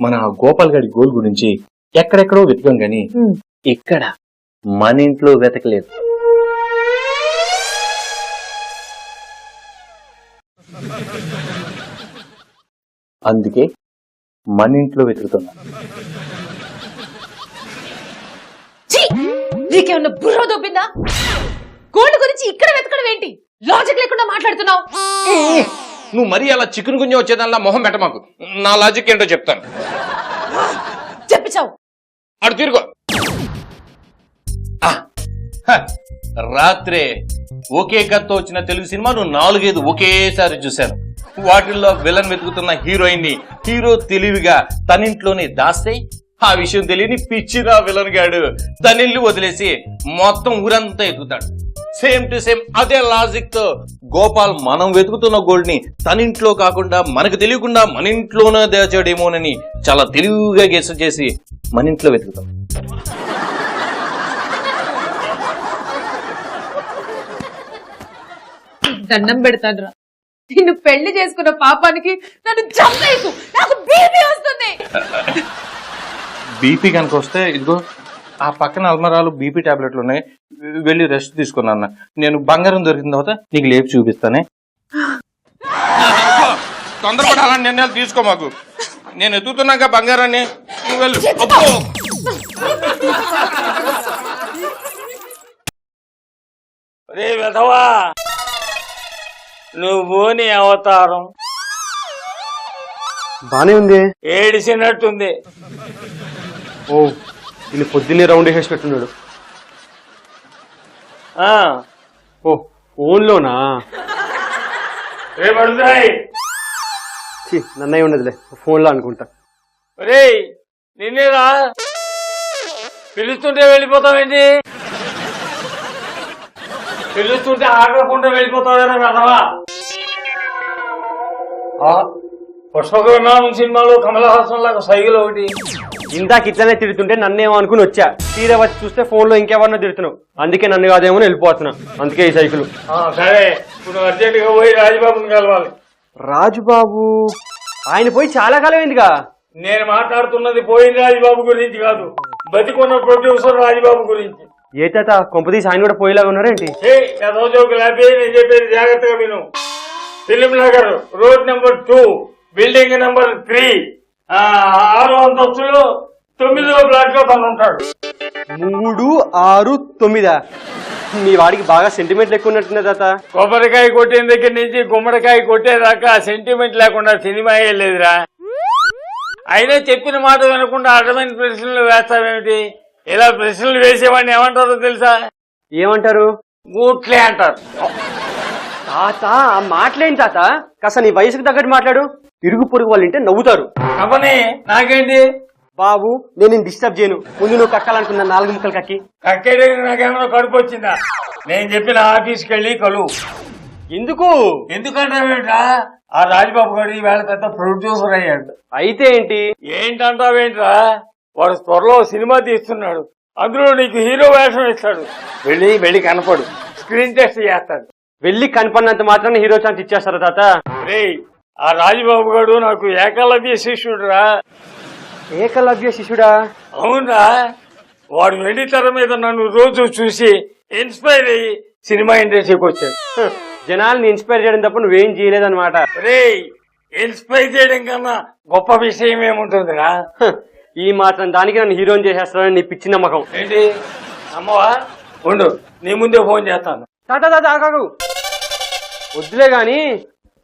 మన గోపాల్ గారి గోల్ గురించి ఎక్కడెక్కడో వెతికాం గాని ఇక్కడ మన ఇంట్లో వెతకలేదు. అందుకే మన ఇంట్లో వెతుకుతున్నా. నీకేమన్నా బుర్ర దొబ్బిందా? గోల్డ్ గురించి ఇక్కడ వెతకడం ఏంటి? లాజిక్ లేకుండా మాట్లాడుతున్నావు. నువ్వు మరీ అలా చికెన్ గుంజ వచ్చేదానిలా మొహం పెట్ట మాకు. నా లాజిక్ ఏంటో చెప్తాను. చెప్పించావు. అటు తిరుగు. రాత్రే ఒకే కథతో వచ్చిన తెలుగు సినిమాను 4-5 ఒకేసారి చూశాను. వాటిల్లో విలన్ వెతుకుతున్న హీరోయిన్ ని హీరో తెలివిగా తనింట్లోనే దాస్తే ఆ విషయం తెలియని పిచ్చిరా విలన్ గాడు తనిల్లు వదిలేసి మొత్తం ఊరంతా ఎదుగుతాడు. సేమ్ టు సేమ్ అదే లాజిక్ తో గోపాల్ మనం వెతుకుతున్న గోల్డ్ ని తనింట్లో కాకుండా మనకు తెలియకుండా మన ఇంట్లోనే దాచాడేమోనని చాలా తెలివిగా గెస్ చేసి మన ఇంట్లో వెతుకుతాం. దండం పెడతాను రా. నిన్ను పెళ్లి చేసుకున్న పాపానికి నన్ను చంపేకు. నాకు బీపీ వస్తుంది. బీపీ కనుక వస్తే ఇదిగో ఆ పక్కన అల్మరాలు బీపీ టాబ్లెట్లు ఉన్నాయి, వెళ్ళి రెస్ట్ తీసుకున్నా. నేను బంగారం దొరికిన తర్వాత నీకు లేపి చూపిస్తానే. తొందరపడి అలాంటి నిర్ణయాలు తీసుకో మాకు. నేను ఎత్తుతున్నాక బంగారాన్ని నువ్వు వెళ్ళు. రే వెధవా, నువ్వు నీ అవతారం బానే ఉంది. ఏడిసినట్టుంది. ఓ దీన్ని పొద్దున్నే రౌండ్ వేసి పెట్టున్నాడు. ఓ ఫోన్లోనా? రే పడుతాయి. నన్నయ్య ఉండదులే, ఫోన్లో అనుకుంటా. రే నిన్నేరా పిలుస్తుంటే వెళ్ళిపోతావేంటి? పిలుస్తుంటే ఆగకుండా వెళ్ళిపోతావేరా వెధవా. పుష్పక విమానం సినిమాలో కమల్ హాసన్ లాగా సైకిల్ ఒకటి. ఇందాక ఇట్లనే తిడుతుంటే నన్నేమో అనుకుని వచ్చా. తీరా వచ్చి చూస్తే ఫోన్ లో ఇంకెవరినో తిడుతున్నావు. అందుకే నన్ను కాదేమో వెళ్ళిపోతున్నా. అందుకే ఈ సైకిల్. సరే ఇప్పుడు అర్జెంట్ గా పోయి రాజబాబుని కలవాలి. రాజుబాబు ఆయన పోయి చాలా కాలం అయిందిగా. నేను మాట్లాడుతున్నది పోయిన రాజబాబు గురించి కాదు, బతికున్న ప్రొడ్యూసర్ రాజబాబు గురించి. ఏ తాత కొంపదీసి ఆయన కూడా పోయేలాగా ఉన్నారేంటి? నేను చెప్పేది జాగ్రత్తగా విను. Film Nagar road number 2 building number 3 6 అంతస్తులు 9వ ఫ్లాట్ లో తను ఉంటాడు. 3, 6, 9 మీ వాడికి బాగా సెంటిమెంట్ ఎక్కువ ఉన్నట్టున్నా తాత. కొబ్బరికాయ కొట్టిన దగ్గర నుంచి గుమ్మడికాయ కొట్టేదాకా సెంటిమెంట్ లేకుండా సినిమా లేదురా. అయినా చెప్పిన మాట వినకుండా అడ్డమైన ప్రశ్నలు వేస్తావేమిటి? ఇలా ప్రశ్నలు వేసేవాడిని ఏమంటారో తెలుసా? ఏమంటారు? గూట్లే అంటారు. తాత ఆ మాటలేంటి తాత? కాస్త నీ వయసుకు తగ్గట్టు మాట్లాడు. ఇరుగు పొరుగు వాళ్ళు వింటే నవ్వుతారు. అవని నాకేంటి బాబు, నేను డిస్టర్బ్ చేయను. ముందు నువ్వు కక్కాలనుకున్నా 4 ముక్కలు కక్కి. కక్కే దగ్గర నాకేమైనా కడుపు వచ్చిందా? నేను చెప్పిన ఆఫీస్కి వెళ్ళి కలువు. ఎందుకు? ఎందుకంటావేంట్రా? ఆ రాజబాబు గారు ఈవేళ పెద్ద ప్రొడ్యూసర్ అయ్యాడు. అయితే ఏంటి? ఏంటంటావేంట్రా? వాడు త్వరలో సినిమా తీస్తున్నాడు. అందులో నీకు హీరో వేషం ఇస్తాడు. వెళ్ళి కనపడు, స్క్రీన్ టెస్ట్ చేస్తాడు. వెళ్ళి కనపడినంత మాత్రాన్ని హీరో ఛాన్స్ ఇచ్చేస్తారా తాత? రే ఆ రాజబాబు గారు నాకు ఏకలవ్య శిష్యుడురా. ఏకలవ్య శిష్యుడా? అవునరా. వాడు వెండి తెర మీద నన్ను రోజు చూసి ఇన్స్పైర్ అయ్యి సినిమా ఇండస్ట్రీకి వచ్చాడు. జనాల్ని ఇన్స్పైర్ చేయడం తప్ప నువ్వేం చేయలేదన్నమాట. రే ఇన్స్పైర్ చేయడం కన్నా గొప్ప విషయం ఏముంటుందిరా? ఈ మాత్రం దానికి నన్ను హీరోని చేసేస్తానని నీ పిచ్చి నమ్మకం. ఏంటి అమ్మవా? ఉండు, నీ ముందే ఫోన్ చేస్తాను. తాత తాత ఆగు. వద్దులే గాని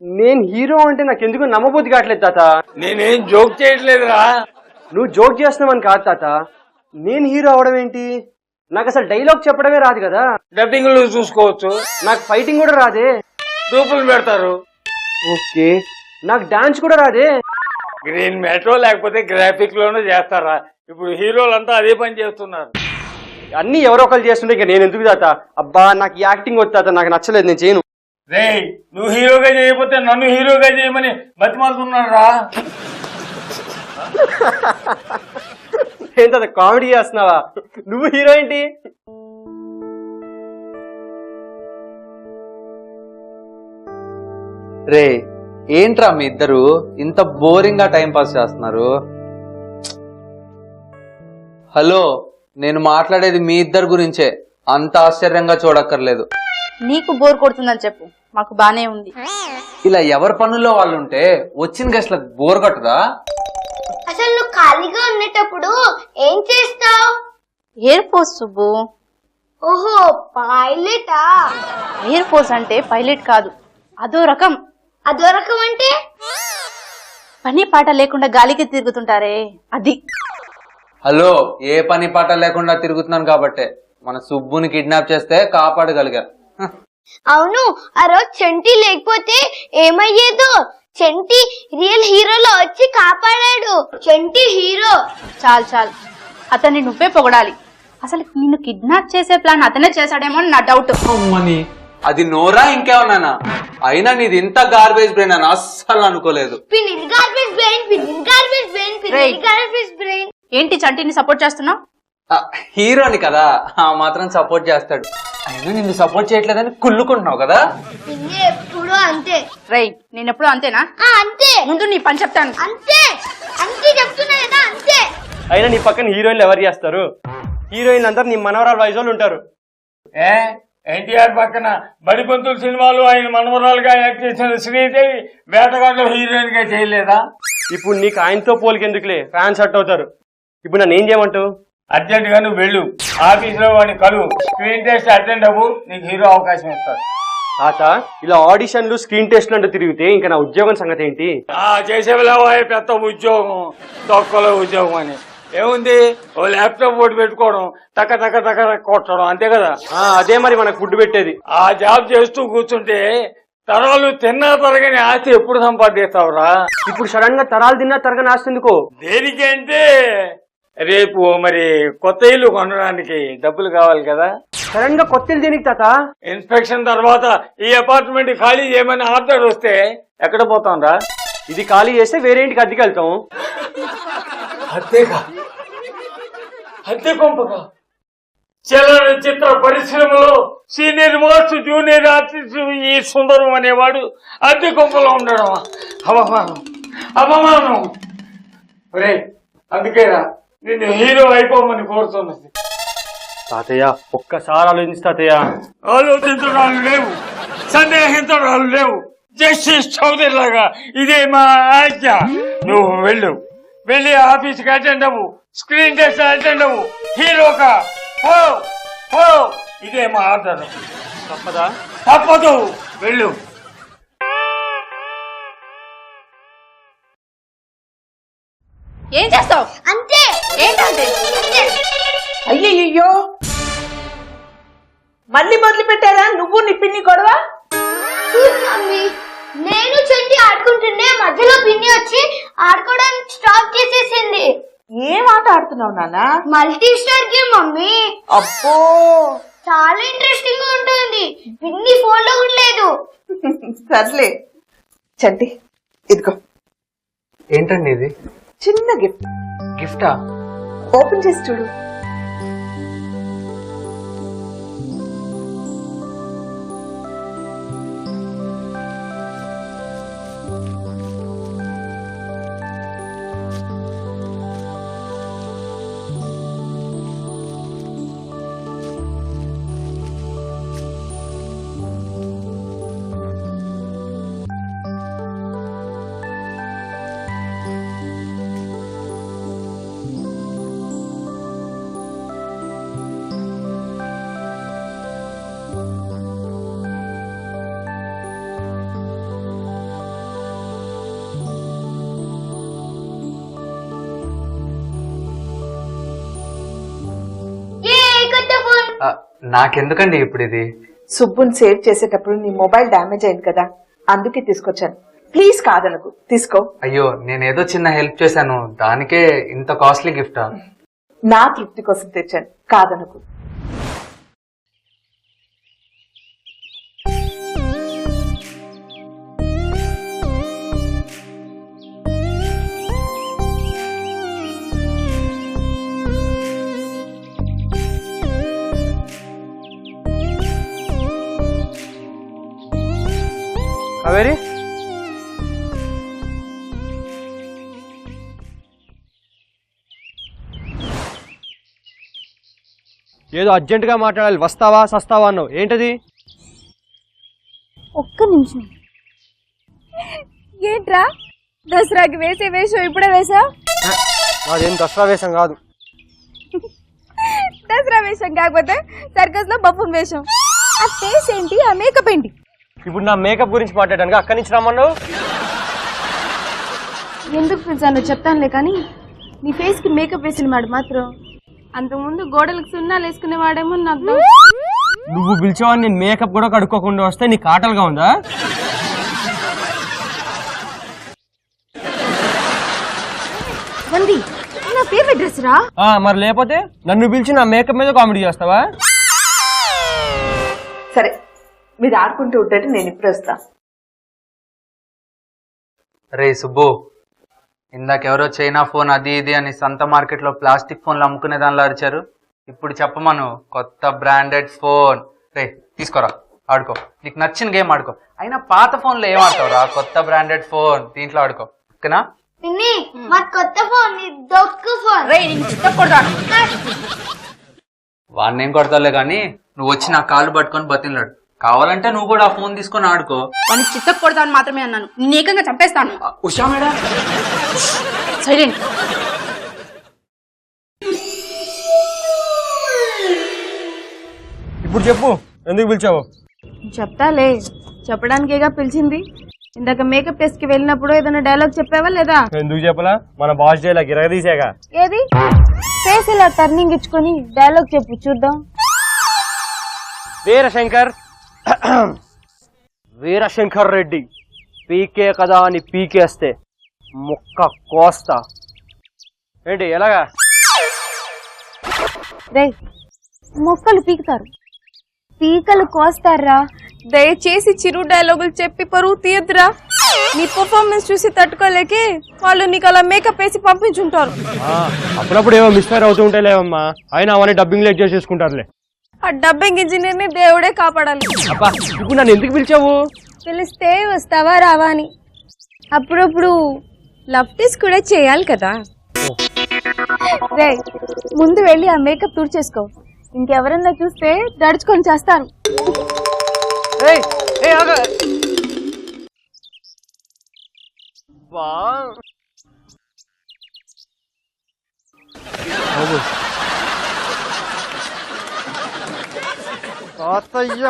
నేను హీరో అంటే నాకెందుకు నమ్మబుద్ధి కావట్లేదు తాత. నేనేం జోక్ చేయట్లేదురా. నువ్వు జోక్ చేస్తున్నావని కాదు తాత. నేను హీరో అవడం ఏంటి? నాకు అసలు డైలాగ్ చెప్పడమే రాదు కదా. డబ్బింగ్ లో చూసుకోవచ్చు. నాకు ఫైటింగ్ కూడా రాదే. డూపులు పెడతారు. ఓకే, నాకు డాన్స్ కూడా రాదే. గ్రీన్ మ్యాటో లేకపోతే గ్రాఫిక్ లోనే చేస్తారా? ఇప్పుడు హీరోలంతా అదే పని చేస్తున్నారు. అన్ని ఎవరో ఒకరు చేస్తుంటే ఇక నేను ఎందుకు తాత? అబ్బా నాకు యాక్టింగ్ వద్దు తాత, నాకు నచ్చలేదు, నేను చేయను. రే నువ్వు హీరోగా చేయకపోతే నన్ను హీరోగా చేయమని బతిమాలుతున్నాడు రా. ఏంట కామెడీ చేస్తున్నావా? నువ్వు హీరో ఏంటి? రే ఏంట్రా మీ ఇద్దరు ఇంత బోరింగ్ గా టైం పాస్ చేస్తున్నారు? హలో, నేను మాట్లాడేది మీ ఇద్దరు గురించే. అంత ఆశ్చర్యంగా చూడక్కర్లేదు. నీకు బోర్ కొడుతుందని చెప్పు, మాకు బానే ఉంది. ఇలా ఎవరి పనుల్లో వాళ్ళు ఉంటే వచ్చిన గెస్ట్లకు బోర్ కొట్టదా? అసలు నువ్వు ఖాళీగా ఉన్నప్పుడు ఏం చేస్తావు? Air force Subbu. ఓహో, పైలటా? ఎయిర్ ఫోర్స్ అంటే పైలట్ కాదు, అదో రకం. అదో రకం అంటే? పని పాట లేకుండా గాలికి తిరుగుతుంటారే అది. హలో, ఏ పని పాట లేకుండా తిరుగుతున్నాను కాబట్టే మన సుబ్బుని కిడ్నాప్ చేస్తే కాపాడగలిగా. అవును, ఆ రోజు చంటి లేకపోతే ఏమయ్యేదో. చంటి రియల్ హీరోలో వచ్చి కాపాడాడు. చంటి హీరో. చాలు చాలు, అతన్ని నువ్వే పొగడాలి. అసలు నిన్ను కిడ్నాప్ చేసే ప్లాన్ అతనే చేశాడేమో అని నా డౌట్. అమ్మని, అది నోరా ఇంకేమన్నానా? అయినా నీది ఇంత గార్బేజ్ బ్రెయిన్ అని అస్సలు అనుకోలేదు. Garbage brain, garbage brain, garbage brain. ఏంటి చంటిని సపోర్ట్ చేస్తున్నావు? హీరోని కదా, ఆ మాత్రం సపోర్ట్ చేస్తాడు. అయినా నిన్ను సపోర్ట్ చేయట్లేదని కుళ్ళుకుంటున్నావు కదా. ఎప్పుడు అంతే. రేయ్, నేనెప్పుడు అంతేనా? అంతే. ముందు నీ పని చెప్తాను. అంతే అంతే చెప్తున్నా కదా, అంతే. అయినా నీ పక్కన హీరోయిన్లు ఎవరు చేస్తారు? హీరోయిన్ అందరు నీ మనవరాలు వయసు ఉంటారు. ఎన్టీఆర్ పక్కన బడిపంతుల సినిమాలు ఆయన మనవరాలుగా యాక్ట్ చేసిన శ్రీదేవి వేటగాళ్ళు హీరోయిన్ గా చేయలేదా? ఇప్పుడు నీకు ఆయనతో పోలికెందుకులే, ఫ్యాన్స్ హట్ అవుతారు. ఇప్పుడు నన్ను ఏం చేయమంటావు? అర్జెంట్ గా నువ్వు వెళ్ళు, ఆఫీస్ లో వాడిని కలువు, స్క్రీన్ టెస్ట్ అటెండ్ అవ్వు, నీకు హీరో అవకాశం ఇస్తాడు. తాత, ఇలా ఆడిషన్లు స్క్రీన్ టెస్ట్లు అంటూ తిరిగితే ఇంకా నా ఉద్యోగం సంగతి ఏంటి? చేసేవలా పెద్ద ఉద్యోగం, తొక్కలో ఉద్యోగం అని ఏముంది? ఓ ల్యాప్టాప్ ఒకటి పెట్టుకోవడం, తక్క తక్క తక్క కొట్టడం, అంతే కదా. అదే మరి మనకు ఫుడ్ పెట్టేది. ఆ జాబ్ చేస్తూ కూర్చుంటే తరాలు తిన్నా తరగని ఆస్తి ఎప్పుడు సంపాదిస్తావురా? ఇప్పుడు సడన్ గా తరాలు తిన్నా తరగని ఆస్తుందికో. దేనికంటే రేపు మరి కొత్త ఇల్లు కొనడానికి డబ్బులు కావాలి కదా. సడన్ గా కొత్తలు దేనికి తాత? ఇన్స్పెక్షన్ తర్వాత ఈ అపార్ట్మెంట్ ఖాళీ చేయమని ఆర్డర్ వస్తే ఎక్కడ పోతాం రా? ఇది ఖాళీ చేస్తే వేరే ఇంటికి అద్దెకి వెళ్తాం. అంతేగా, అద్దె కొంపగా. చలనచిత్ర పరిశ్రమలో సీనియర్ మోస్ట్ జూనియర్ ఆర్టిస్ట్ ఈ సుందరం అనేవాడు అద్దె కొంపలో ఉండడం అవమానం, అవమానం. రే, అందుకేరా నిన్ను హీరో అయిపోమని కోరుతున్నది. తాతయ్య, ఒక్కసారి ఆలోచించి తాతయ్య. ఆలోచించడాలు లేవు, సందేహించడాలు లేవు. జస్టిస్ చౌదరి లాగా ఇదే మా ఆజ్ఞ. నువ్వు వెళ్ళి ఆఫీస్కి అటెండ్ అవ్వు, స్క్రీన్ టెస్ట్ అటెండ్ అవ్వు, హీరోగా పో. ఇదే మా ఆర్డర్. తప్పదా? తప్పదు, వెళ్ళు. ఏం చేస్తావు? అంతే. ఏంటంటే? అయ్యయ్యో, మళ్ళీ మొదలు పెట్టారా నువ్వు నీ పిన్ని గొడవ? మమ్మీ, నేను చంటి ఆడుకుంటుండే మధ్యలో పిన్ని వచ్చి ఆడుకోవడానికి స్టాప్ చేసేసింది. ఏం ఆట ఆడుతున్నావు నాన్న? Multi star game mummy. అబ్బో, చాలా ఇంట్రెస్టింగ్ గా ఉంటుంది. పిన్ని ఫోన్ లో కూడా లేదు. సర్లే చంటి, ఇదిగో ఏంటండి ఇది? చిన్న గిఫ్ట్. గిఫ్టా? ఓపెన్ చేసి చూడు. నాకెందుకండి ఇప్పుడు ఇది? సుబ్బుని సేవ్ చేసేటప్పుడు నీ మొబైల్ డ్యామేజ్ అయింది కదా, అందుకే తీసుకొచ్చాను. ప్లీజ్ కాదనకు, తీసుకో. అయ్యో, నేనేదో చిన్న హెల్ప్ చేశాను, దానికే ఇంత కాస్ట్లీ గిఫ్టా? నా తృప్తి కోసం తెచ్చాను, కాదనకు. కావేరి, ఏదో అర్జెంటుగా మాట్లాడాలి, వస్తావా సస్తావా అన్నావు, ఏంటది? ఒక్క నిమిషం. ఏంట్రా దసరాకి వేసే వేషం ఇప్పుడే వేసా? నాదేం దసరా వేషం కాదు. దసరా వేషం కాకపోతే సర్కస్ లో బఫూన్ వేషం. ఆ ఫేస్ ఏంటి, ఆ మేకప్ ఏంటి? ఇప్పుడు నా మేకప్ గురించి మాట్లాడడానికి అక్కడి నుంచి రమ్మన్నావు. ఎందుకు పిలిచానో చెప్తానులే, కానీ నీ ఫేస్ కి మేకప్ వేసిన వాడు మాత్రం అంతకుముందు గోడలకు సున్నాలు వేసుకునేవాడేమో నాకు డౌట్. నువ్వు పిలిచావని నేను మేకప్ కూడా కడుక్కోకుండా వస్తే నీకు ఆటలుగా ఉందా? వంది నా ఫేవరెట్ డ్రెస్ రా. మరి లేకపోతే నన్ను పిలిచి నా మేకప్ మీద కామెడీ చేస్తావా? సరే మీరు ఆడుకుంటూ ఉంటే నేను ఇప్పుడు వస్తా. రే సుబ్బు, ఇందాకెవరో చైనా ఫోన్ అది ఇది అని సంత మార్కెట్ లో ప్లాస్టిక్ ఫోన్లు అమ్ముకునే దానిలో అరిచారు. ఇప్పుడు చెప్పమను కొత్త బ్రాండెడ్ ఫోన్. రే తీసుకోరా, ఆడుకో, నీకు నచ్చిన గేమ్ ఆడుకో. అయినా పాత ఫోన్లో ఏం ఆడతావురా? కొత్త బ్రాండెడ్ ఫోన్ దీంట్లో ఆడుకో, ఓకేనా? మా కొత్త ఫోన్ దొక్కు ఫోన్. వాడిని ఏం కొడతావులే కానీ నువ్వు వచ్చి నా కాళ్ళు పట్టుకొని బతిలాడు. కావాలంటే నువ్వు కూడా ఆ ఫోన్ తీసుకొని ఆడుకో. వాడిని చిత్త కొడతాను మాత్రమే అన్నాను, నేను ఏకంగా చంపేస్తాను. Usha madam silent. ఇప్పుడు చెప్పు, ఎందుకు పిలిచావు? చెప్తాలే, చెప్పడానికేగా పిలిచింది. ఇందాక మేకప్ టెస్ట్ కి వెళ్ళినప్పుడు ఏదైనా డైలాగ్ చెప్పావా లేదా? ఎందుకు చెప్పలా? మన బాస్ డైలా గిరగదీసాగా. ఏది? ఫేస్ ఇలా టర్నింగ్ ఇచ్చుకొని డైలాగ్ చెప్పు చూద్దాం. వీరశంకర్ రెడ్డి పీకే కదా అని పీకేస్తే ముక్క కోస్తా. ఏంటి ఎలాగా? రే మొక్కలు పీకుతారు, పీకలు కోస్తారా? దయచేసి చిరు డైలాగులు చెప్పి పరువు తీయద్దురా. నీ పర్ఫార్మెన్స్ చూసి తట్టుకోలేకే వాళ్ళు నీకు అలా మేకప్ వేసి పంపించుంటారు. అప్పుడప్పుడు ఏమో మిస్ఫైర్ అవుతూ ఉంటాయిలేవమ్మా, అయినా అవన్నీ డబ్బింగ్ లేట్ చేసేసుకుంటారులే. ఆ డబ్బింగ్ ఇంజనీర్ ని దేవుడే కాపాడాలి. అబ్బా, ఇప్పుడు నన్ను ఎందుకు పిలిచావు? పిలిస్తే వస్తావా రావా అని. అప్పుడప్పుడు లవ్ టెస్ట్ కూడా చేయాలి కదా. రే ముందు వెళ్ళి ఆ మేకప్ టూర్ చేసుకో, ఇంకెవరన్నా చూస్తే దడుచుకొని చేస్తారు. ఏయ్, ఏయ్, ఆగు. వా. ఆగు. తాతయ్య.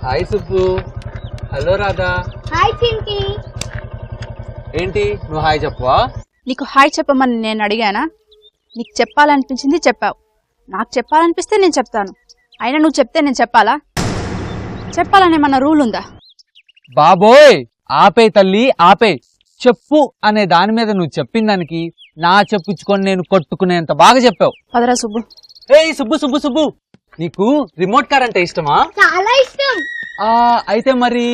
Hi Subbu. Hello Radha. Hi Chinki. ఏంటి నువ్వు హాయ్ చెప్పవా? నీకు హాయ్ చెప్పమని నేను అడిగానా? నీకు చెప్పాలనిపించింది చెప్పావు, నాకు చెప్పాలనిపిస్తే నేను చెప్తాను. అయినా నువ్వు చెప్తే నేను చెప్పాలా? చెప్పాలనేమన్నా రూల్ ఉందా? బాబోయ్ ఆపే తల్లి ఆపే. చెప్పు అనే దాని మీద నువ్వు చెప్పిన దానికి నా చెప్పుచ్చుకొని నేను కొట్టుకునేంత బాగా చెప్పావు. పదరా సుబ్బు. ఏయ్ సుబ్బు సుబ్బు సుబ్బు, నీకు రిమోట్ కార్ అంటే ఇష్టమా? చాలా ఇష్టం. అయితే మరి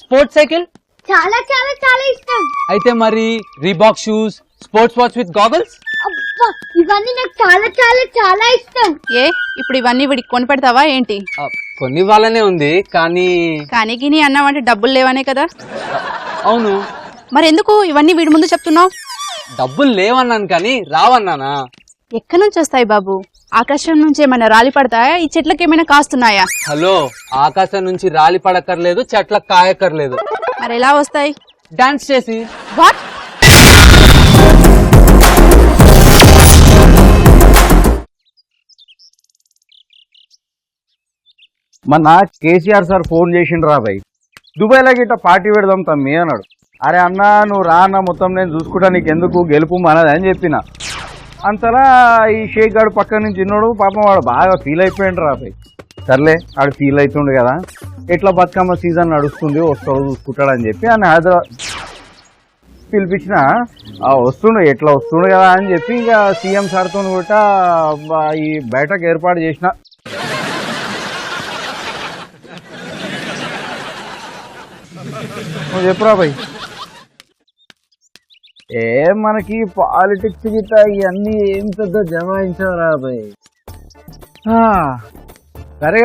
స్పోర్ట్స్ సైకిల్? చాలా చాలా చాలా ఇష్టం. అయితే మరి Reebok shoes, sports watch with goggles? అబ్బా ఇవన్నీ నాకు చాలా చాలా చాలా ఇష్టం. ఏ ఇప్పుడు ఇవన్నీ వీడికి కొని పెడతావా ఏంటి? కొన్ని వాళ్ళనే ఉంది కానీ. కానీ గిని అన్నావంటే డబ్బులు లేవనే కదా? అవును. మరి ఎందుకు ఇవన్నీ వీడి ముందు చెప్తున్నావు? డబ్బులు లేవన్నాను కానీ రావన్నానా? ఎక్కడి నుంచి వస్తాయి బాబు? ఆకాశం నుంచి ఏమైనా రాలి పడతాయా? ఈ చెట్లకి ఏమైనా కాస్తున్నాయా? హలో, ఆకాశం నుంచి రాలి పడక్కర్లేదు, చెట్లకు కాయక్కర్లేదు. మరి ఎలా వస్తాయి? డాన్స్ చేసి. వాట్? మొన్న కేసీఆర్ సార్ ఫోన్ చేసిండ్రు రా భయ్, దుబాయ్లో గిట్ట పార్టీ పెడదాం తమ్మి అన్నాడు. అరే అన్న నువ్వు రా అన్న, మొత్తం నేను చూసుకుంటా, నీకు ఎందుకు గెలుపు మనది అని చెప్పిన. అంతలా ఈ షేక్ గాడు పక్క నుంచి చిన్నోడు పాపం వాడు బాగా ఫీల్ అయిపోయిండు రా భయ్. సర్లే ఆడు ఫీల్ అవుతుండు కదా, ఎట్లా బతుకమ్మ సీజన్ నడుస్తుంది వస్తాడు చూసుకుంటాడు అని చెప్పి ఆయన హైదరాబాద్ పిలిపించిన. వస్తుండు ఎట్లా వస్తుండు కదా అని చెప్పి ఇక సీఎం సార్తో కూడా ఈ బయటకు ఏర్పాటు చేసిన. నువ్వు చెప్పురా భయ్. మనకి పాలిటిక్స్ గిట్ట ఇవన్నీ ఏం పెద్ద జమాయించారా భయ్. సరే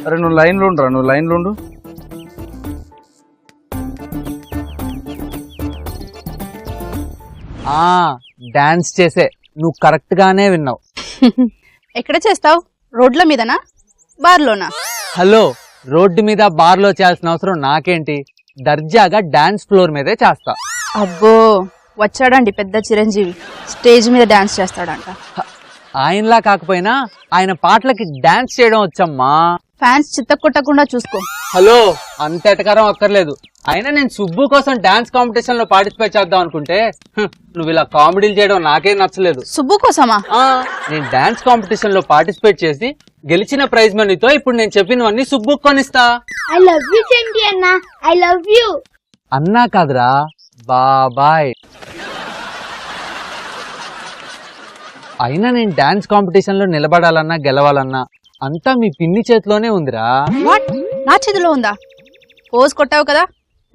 అరే నువ్వు లైన్లో ఉండరా, నువ్వు లైన్లో ఉండు. డాన్స్ చేసే నువ్వు కరెక్ట్ గానే విన్నావు. ఎక్కడ చేస్తావు? రోడ్ల మీదనా, బార్లోనా? హలో, రోడ్డు మీద బార్లో చేయాల్సిన అవసరం నాకేంటి? దర్జాగా డాన్స్ ఫ్లోర్ మీదే చేస్తా. అబ్బో, వచ్చాడండి పెద్ద చిరంజీవి, స్టేజ్ మీద డాన్స్ చేస్తాడంట. ఆయనలా కాకపోయినా ఆయన పాటలకి డాన్స్ చేయడం వచ్చమ్మా. ఫ్యాన్స్ చిత్తకొట్టకుండా చూసుకో. హలో, అంత ఎటకారం అక్కర్లేదు. అయినా నేను సుబ్బు కోసం డాన్స్ కాంపిటీషన్ లో పార్టిసిపేట్ చేద్దాం అనుకుంటే నువ్వు ఇలా కామెడీలు చేయడం నాకేం నచ్చలేదు. సుబ్బు కోసమా? నేను డాన్స్ కాంపిటీషన్ లో పార్టిసిపేట్ చేసి గెలిచిన ప్రైజ్ మనీతో ఇప్పుడు నేను చెప్పినవన్నీ సుబ్బుకు కొనిస్తా. ఐ లవ్ యూ సెంటి అన్న, ఐ లవ్ యూ. అన్నా కాదురా, బాబాయ్. అయినా నేను డాన్స్ కాంపిటీషన్ లో నిలబడాలన్నా గెలవాలన్నా అంతా మీ పిన్ని చేతిలోనే ఉందిరా. వాట్, నా చేతిలో ఉందా? పోజ్ కొట్టావు కదా,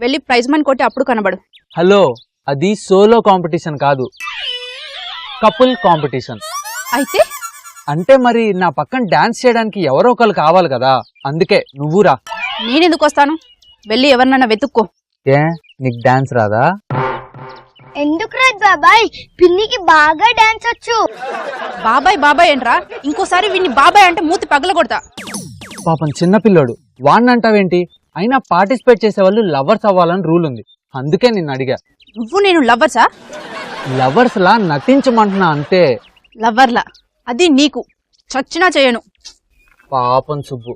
వెళ్ళి ప్రైజ్ మనీ కొట్టి అప్పుడు కనబడు. హలో, అది సోలో కాంపిటీషన్ కాదు, కపుల్ కాంపిటీషన్. అయితే అంటే మరి నా పక్కన డాన్స్ చేయడానికి ఎవరో ఒకరు కావాలి కదా, అందుకే నువ్వురా. నేనెందుకు వస్తాను? వెళ్ళి ఎవరినన్నా వెతుక్కో. ఏ, నీకు డాన్స్ రాదా? ఎందుకు రాదు బాబాయ్, పిన్నికి బాగా డాన్స్ వచ్చు. బాబాయ్ బాబాయ్ ఏంట్రా? ఇంకోసారి వీడిని బాబాయ్ అంటే మూతి పగల కొడతా. పాపం చిన్నపిల్లోడు, వాణ్ణంటావేంటి? అయినా పార్టిసిపేట్ చేసే వాళ్ళు లవర్స్ అవ్వాలని రూల్ ఉంది, అందుకే నిన్ను అడిగా. నువ్వు నేను లవ్వర్సా? లవర్స్ లా నటించమంటున్నా అంతే. లవ్వర్లా? అది నీకు చచ్చినా చేయను. పాపం సుబ్బు,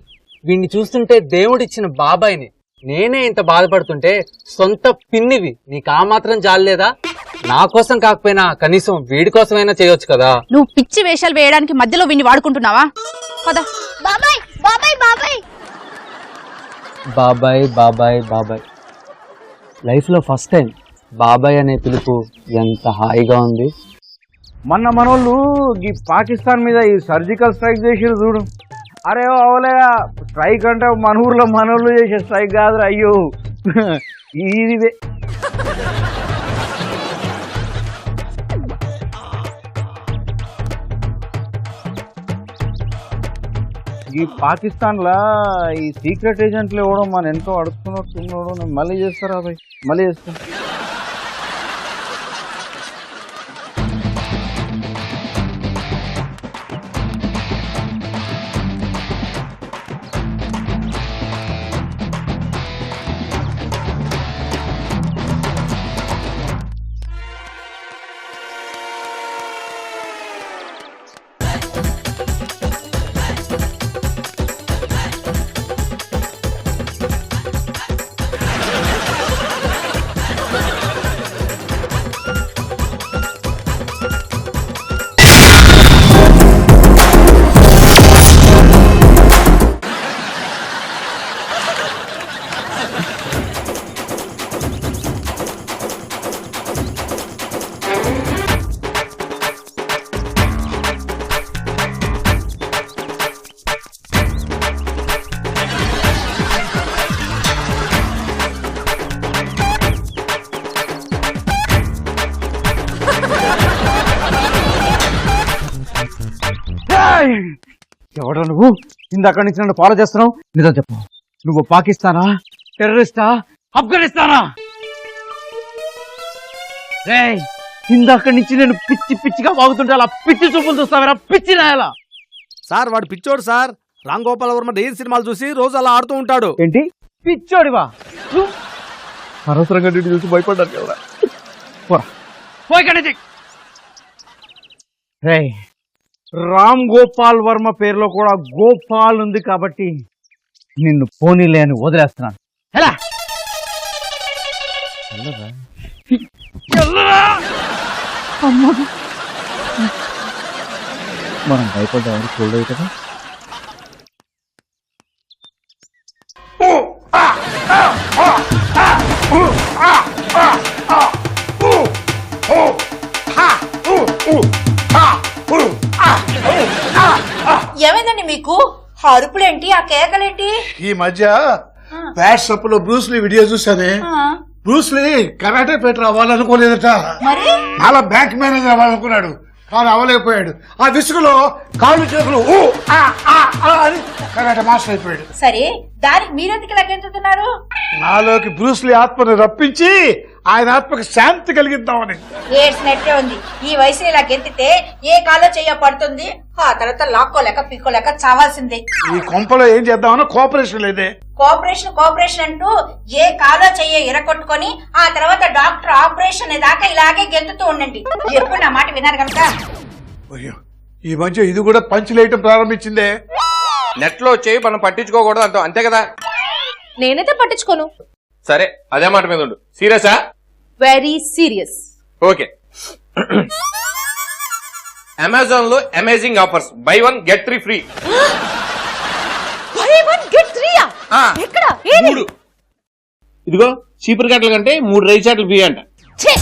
వీడిని చూస్తుంటే దేవుడిచ్చిన బాబాయిని నేనే ఇంత బాధపడుతుంటే సొంత పిన్నివి నీకు ఆ మాత్రం జాలేదా? నా కోసం కాకపోయినా కనీసం వీడి కోసమైనా చేయొచ్చు కదా. నువ్వు పిచ్చి వేషాలు వేయడానికి మధ్యలో వీడిని వాడుకుంటున్నావా? పద. బాబాయ్ బాబాయ్ బాబాయ్ బాబాయ్ బాబాయ్ బాబాయ్. లైఫ్ లో ఫస్ట్ టైం బాబాయ్ అనే పిలుపు ఎంత హాయిగా ఉంది. మొన్న మనోళ్ళు ఈ పాకిస్తాన్ మీద ఈ సర్జికల్ స్ట్రైక్ చేసిరు చూడు. అరే అవలే, స్ట్రైక్ అంటే మన ఊర్లో మనోళ్ళు చేసే స్ట్రైక్ కాదురా, అయ్యో ఇదిదే. ఈ పాకిస్తాన్ లా ఈ సీక్రెట్ ఏజెంట్లు ఇవ్వడం మన ఎంతో అడుగుతున్నట్టున్నాడు. నేను మళ్ళీ చేస్తారా భయ్, మళ్ళీ చేస్తాను. ఎవడా నువ్వు? ఇందాక నుంచి నన్ను ఫాలో చేస్తున్నావు. నిజం చెప్పు, నువ్వు పాకిస్తానా, టెర్రరిస్టా, ఆఫ్ఘనిస్తానా? రేయ్, ఇందాక నుంచి నేను పిచ్చి పిచ్చిగా వాగుతుంటే అలా పిచ్చి చూపులు చూస్తావరా, పిచ్చి నాయలా? సార్ వాడు పిచ్చోడు సార్. రామ్ గోపాల్ వర్మ డైరీ సినిమాలు చూసి రోజు అలా ఆడుతూ ఉంటాడు. ఏంటి పిచ్చోడివా? అనవసరంగా నేను చూసి భయపడ్డాను కదా. రేయ్, రామ్ గోపాల్ వర్మ పేరులో కూడా గోపాల్ ఉంది కాబట్టి నిన్ను పోనీలే అని వదిలేస్తున్నాను. ఎలా మనం భయపడ్డామని చూడలేదు కదా. ఏమైందండి మీకు? అరుపులేంటి, ఆ కేకలేంటి? ఈ మధ్య వాట్సాప్ లో బ్రూస్లీ వీడియో చూసానే, బ్రూస్లీ కరాటే పెట్టరు అవ్వాలనుకోలేదట అలా బ్యాంక్ మేనేజర్ అవ్వాలనుకున్నాడు కానీ అవ్వలేకపోయాడు. ఆ విసుగులో కాళ్ళు చేతులు ఊ, ఆ, ఆ, ఆ అని కరాటే మాస్టర్ అయిపోయాడు. సరే దానికి మీరెందుకు లెక్కెంతుతున్నారు? నాలోకి బ్రూస్లీ ఆత్మను రప్పించి ఆయన ఆత్మకు శాంతి కలిగిద్దామని. ఏడ్చినట్టే ఉంది. ఈ వయసులో ఇలా గెంతితే ఏ కాలో చెయ్య పడుతుంది, ఆ తర్వాత లాక్కోలేక పీక్కోలేక చావాల్సిందే. ఈ కొంపలో ఏం చేద్దామని కోఆపరేషన్ లేదే. కోఆపరేషన్ అంటూ ఏ కాలో చెయ్య ఇరకొట్టుకొని ఆ తర్వాత డాక్టర్ ఆపరేషన్ దాకా ఇలాగే గెంతుతూ ఉండండి. ఎప్పుడు నా మాట విన్నారు కనుక. అయ్యో ఈ మధ్య ఇది కూడా పంచులేయటం ప్రారంభించిందే. నెట్ లో చేయి మనం పట్టించుకోకూడదు అంటాం, అంతే కదా? నేనైతే పట్టించుకోను. సరే అదే మాట మీద ఉండు. సీరియసా? Very serious. ఓకే. అమెజాన్ లో amazing offers, buy 1 get 3 free. ఎక్కడ? ఇదిగో చీపురు కట్టల కంటే 3 రైస్ చాట్లు ఫ్రీ అంట. ఛే!